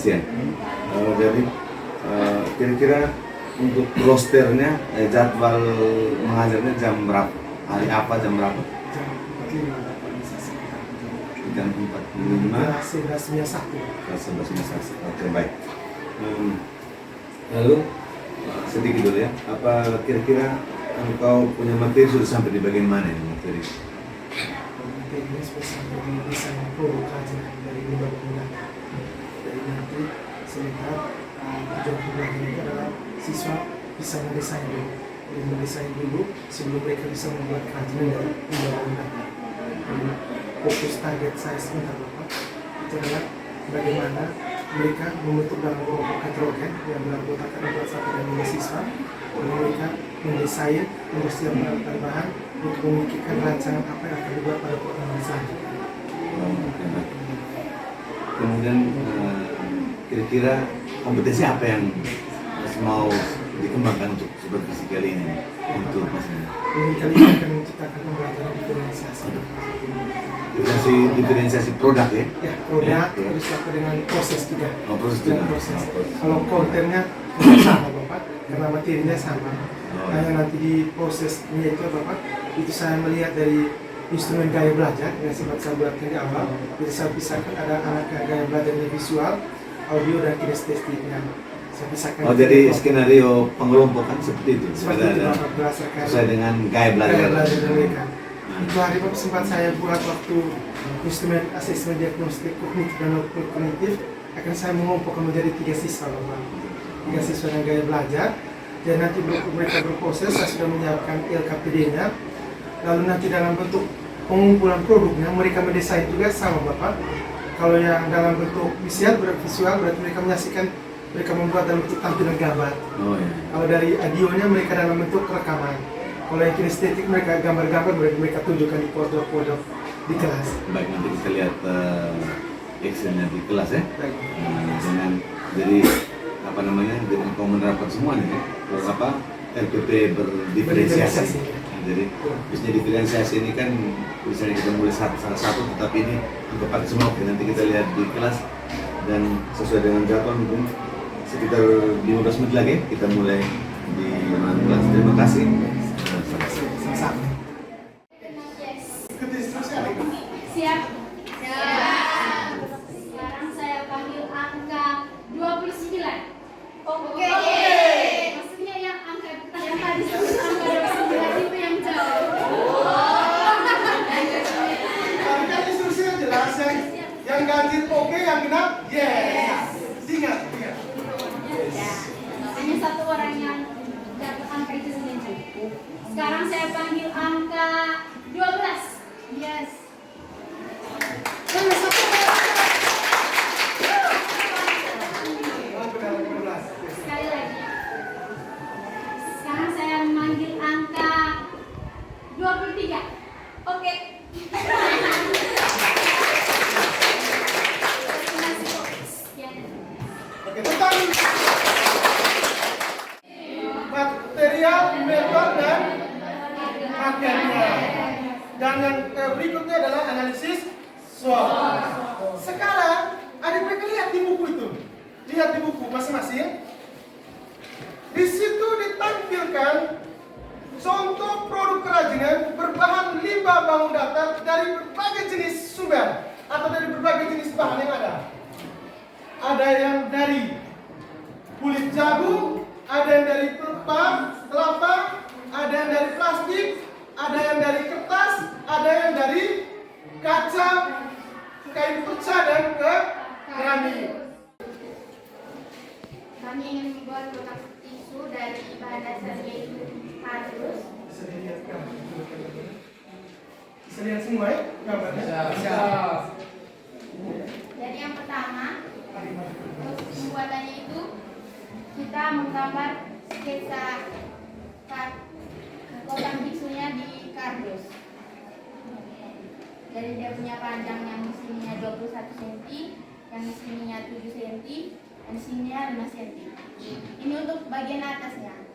ya. Jadi kira-kira untuk rosternya jadwal mengajarnya jam berapa? Hari apa jam berapa? Jam 45 Jam 45. 11.1. Oke, baik. Lalu sedikit dulu ya. Apa kira-kira engkau punya materi sudah sampai di bagian mana ini materi? Materinya sudah sampai di desain produk kerajinan dari limbah menggunakan. Jadi nanti sebentar tujuan pembelajaran itu adalah siswa bisa mendesain dulu. Jadi mendesain dulu sebelum mereka bisa membuat kerajinan dari limbah menggunakan. Jadi fokus target saya sebentar Bapak itu adalah bagaimana mereka membentuk dalam kelompok heterogen yang beranggotakan 4 sampai 5 siswa, dan mereka mendesain, mempersiapkan bahan untuk memikirkan rancangan apa yang akan dibuat pada pertemuan selanjutnya. Kemudian kira-kira kompetensi apa yang mau dikembangkan untuk supervisi kali ini untuk Mas Nina? Ini kali ini akan menciptakan pembelajaran diferensiasi. Diferensiasi produk ya? Ya, produk terus apa dengan proses juga. Oh, proses Dan juga. proses. Oh, proses. Kalau kontennya sama Bapak, karena materinya sama. Hanya nanti di prosesnya itu Bapak, itu saya melihat dari instrumen gaya belajar yang sempat saya buatkan di awal. Jadi saya pisahkan ada anak gaya belajarnya visual, audio dan kinestetiknya. Saya pisahkan. Oh, jadi skenario pengelompokan seperti itu. Seperti itu Bapak, berdasarkan sesuai dengan gaya belajar. mereka. Itu hari Bapak sempat saya buat waktu instrumen asesmen diagnostik kognitif dan non-kognitif, akan saya mengumpulkan menjadi 3 siswa Bapak. 3 siswa dengan gaya belajar, dan nanti mereka berproses. Saya sudah menyiapkan LKPD-nya, lalu nanti dalam bentuk pengumpulan produknya mereka mendesain juga sama Bapak. Kalau yang dalam bentuk visual berarti mereka menyaksikan, mereka membuat dalam bentuk tampilan gambar. Oh, iya. Kalau dari audionya mereka dalam bentuk rekaman. Kalau yang kinestetik mereka gambar-gambar mereka tunjukkan di pojok-pojok di kelas. Baik, nanti kita lihat actionnya di kelas ya. Baik. Dengan jadi apa namanya, dengan kau menerapkan semuanya ya. Terus apa LPP berdiferensiasi. Jadi bisnya diferensiasi ini kan misalnya kita mulai salah satu, tetapi ini untuk pakai semua. Oke, nanti kita lihat di kelas dan sesuai dengan jadwal mungkin sekitar 15 menit lagi kita mulai di ruangan kelas. Terima kasih. Sama-sama. Siap? Siap. Sekarang saya panggil angka 29. Oke. Maksudnya yang angka yang tadi sebut angka 29 itu yang jauh. Tapi kan instruksinya jelas yang ganjil oke, yang genap yes. Ingat. Ya. Hanya satu orang yang dapat angka itu sendiri. Sekarang saya panggil angka 12. Yes. Sekali lagi. Sekarang saya memanggil angka 23. Oke. Oke, tentang material, metode, dan pakaiannya. Dan yang berikutnya adalah analisis SWOT. Sekarang adik mereka lihat di buku itu, lihat di buku masing-masing. Di situ ditampilkan contoh produk kerajinan berbahan limbah bangun datar dari berbagai jenis sumber atau dari berbagai jenis bahan yang ada. Ada yang dari kulit jagung, ada yang dari kelapa, ada yang dari plastik, ada yang dari kertas, ada yang dari kaca, kain perca dan keramik. Kami ingin membuat kotak tisu dari bahan dasar yaitu kardus. Bisa dilihat kan? Bisa lihat semua ya gambarnya? Bisa. Jadi yang pertama, untuk pembuatannya itu kita menggambar sketsa kotak tisunya di kardus. Jadi dia punya panjang yang di sininya 21 cm, yang di sininya 7 cm, dan di sininya 5 cm. Ini untuk bagian atasnya.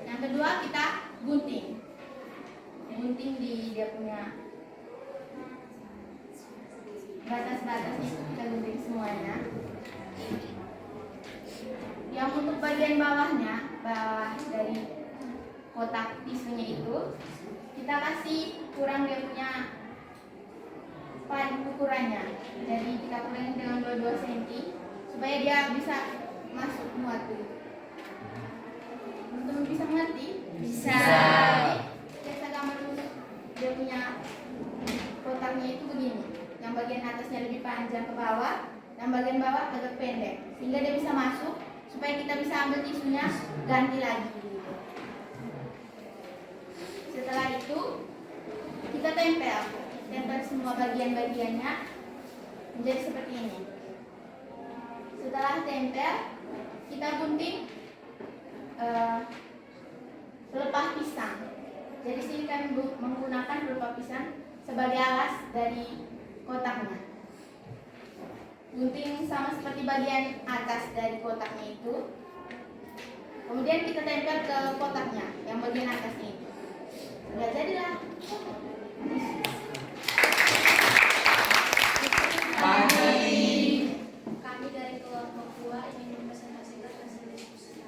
Yang kedua kita gunting. Gunting di dia punya batas-batasnya itu kita gunting semuanya. Yang untuk bagian bawahnya, bawah dari kotak tisunya itu, kita kasih kurang dia punya pad ukurannya. Jadi kita kurangin dengan 22 cm supaya dia bisa masuk muat dulu. Teman-teman bisa mengerti? Bisa. Kita gambar dulu dia punya kotaknya itu begini. Yang bagian atasnya lebih panjang ke bawah, yang bagian bawah agak pendek, sehingga dia bisa masuk supaya kita bisa ambil tisunya ganti lagi. Setelah itu kita tempel semua bagian-bagiannya menjadi seperti ini. Setelah tempel, kita gunting pelepah pisang. Jadi sini kami menggunakan pelepah pisang sebagai alas dari kotaknya. Gunting sama seperti bagian atas dari kotaknya itu. Kemudian kita tempel ke kotaknya yang bagian atasnya itu. Sudah jadilah. Kami dari kelompok 2 ingin mempresentasikan hasil diskusi.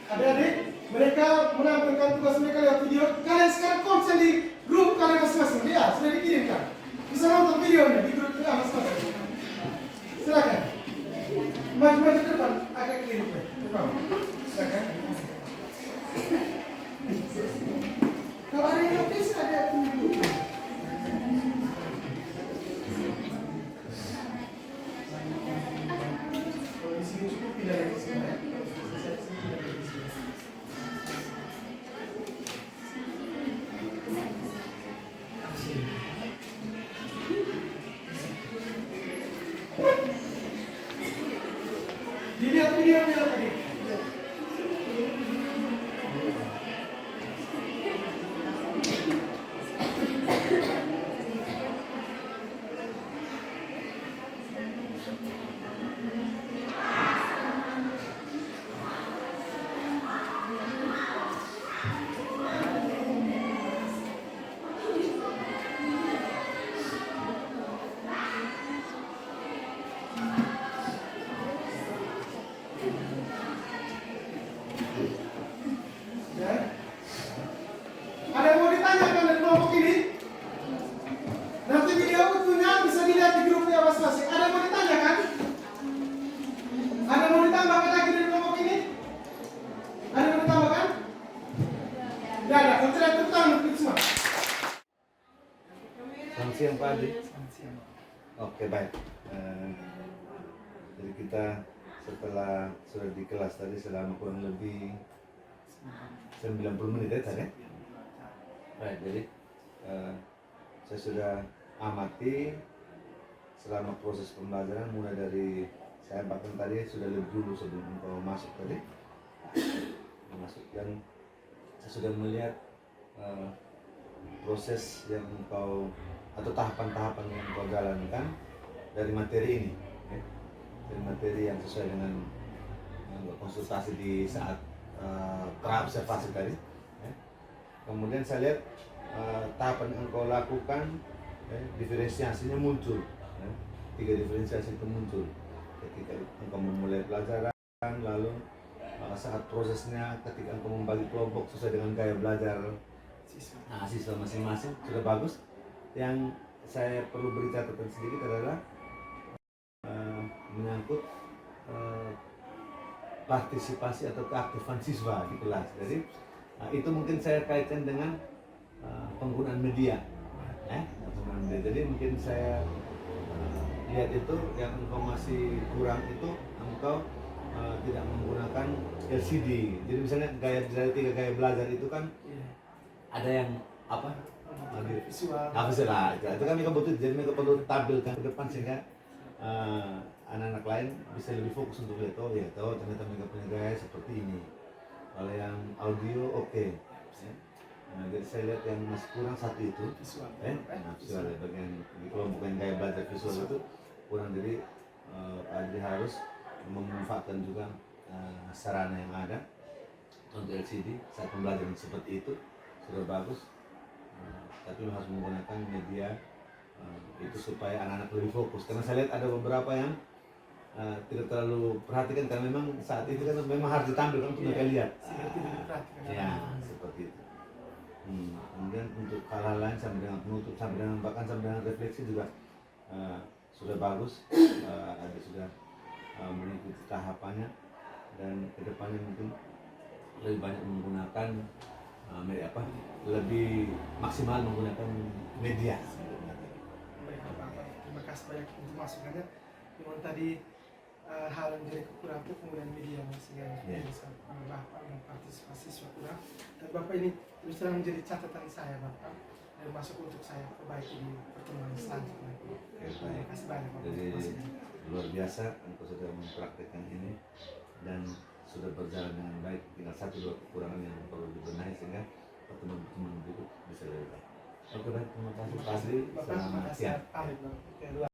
Adik-adik, mereka menampilkan tugas mereka lewat video. Kalian sekarang konsen di grup kalian masing-masing. Ya, sudah dikirimkan. Bisa nonton videonya di grup kalian masing-masing. Silakan. Maju-maju ke depan, agak kiri ke depan. Silakan. Kalau ada yang notice, ada tunggu. Kalau di sini cukup, pindah lagi sekarang. Dilihat videonya tadi. Ada yang mau ditanyakan dari kelompok ini? Nanti video utuhnya bisa dilihat di grupnya masing-masing. Ada yang mau ditanyakan? Ada yang mau ditambahkan lagi dari kelompok ini? Ada yang mau ditambahkan? Tidak ada. Kalau tidak, tepuk tangan untuk semua. Selamat siang Pak Adi. Oke baik. Jadi kita setelah sudah di kelas tadi selama kurang lebih 90 menit ya tadi. Baik, jadi saya sudah amati selama proses pembelajaran mulai dari saya bahkan tadi sudah lebih dulu sebelum engkau masuk tadi masuk dan saya sudah melihat proses yang engkau atau tahapan-tahapan yang engkau jalankan dari materi ini ya. Dari materi yang sesuai dengan konsultasi di saat praobservasi tadi ya. Kemudian saya lihat tahapan yang engkau lakukan ya, diferensiasinya muncul ya. 3 diferensiasi itu muncul ketika engkau memulai pelajaran, lalu saat prosesnya ketika engkau membagi kelompok sesuai dengan gaya belajar siswa masing-masing sudah bagus. Yang saya perlu beri catatan sedikit adalah menyangkut partisipasi atau keaktifan siswa di kelas. Jadi itu mungkin saya kaitkan dengan penggunaan media. Penggunaan media. Jadi mungkin saya lihat itu yang engkau masih kurang itu engkau tidak menggunakan LCD. Jadi misalnya dari 3 gaya belajar itu kan ada yang apa? Visual. Itu kan mereka butuh, jadi mereka perlu tampilkan ke depan sehingga anak-anak lain bisa lebih fokus untuk lihat ternyata mereka punya gaya seperti ini. Kalau yang audio oke. Ya. Nah, jadi saya lihat yang masih kurang satu itu visual. Visual bagian di kelompok yang gaya belajar visual itu kurang, jadi Adri harus memanfaatkan juga sarana yang ada untuk LCD saat pembelajaran seperti itu sudah bagus. Tapi harus menggunakan media itu supaya anak-anak lebih fokus. Karena saya lihat ada beberapa yang tidak terlalu perhatikan karena memang saat itu kan memang harus ditampilkan untuk mereka lihat. Ya, seperti itu. Kemudian untuk hal-hal lain sampai dengan penutup, sampai dengan bahkan sampai dengan refleksi juga sudah bagus. Ada sudah mengikuti tahapannya dan kedepannya mungkin lebih banyak menggunakan lebih maksimal menggunakan media. Baik Bapak, terima kasih banyak untuk masukannya. Memang tadi hal yang menjadi kekurangan itu penggunaan media sehingga bisa Bapak mempartisipasi siswa kurang. Dan Bapak ini terus terang menjadi catatan saya Bapak dan masuk untuk saya perbaiki di pertemuan selanjutnya. Terima kasih banyak Bapak. Jadi luar biasa engkau sudah mempraktekkan ini dan sudah berjalan dengan baik. Tinggal 1-2 kekurangan yang perlu dibenahi sehingga pertemuan-pertemuan berikut bisa lebih baik. Oke baik, terima kasih Pak Adri. Selamat siang.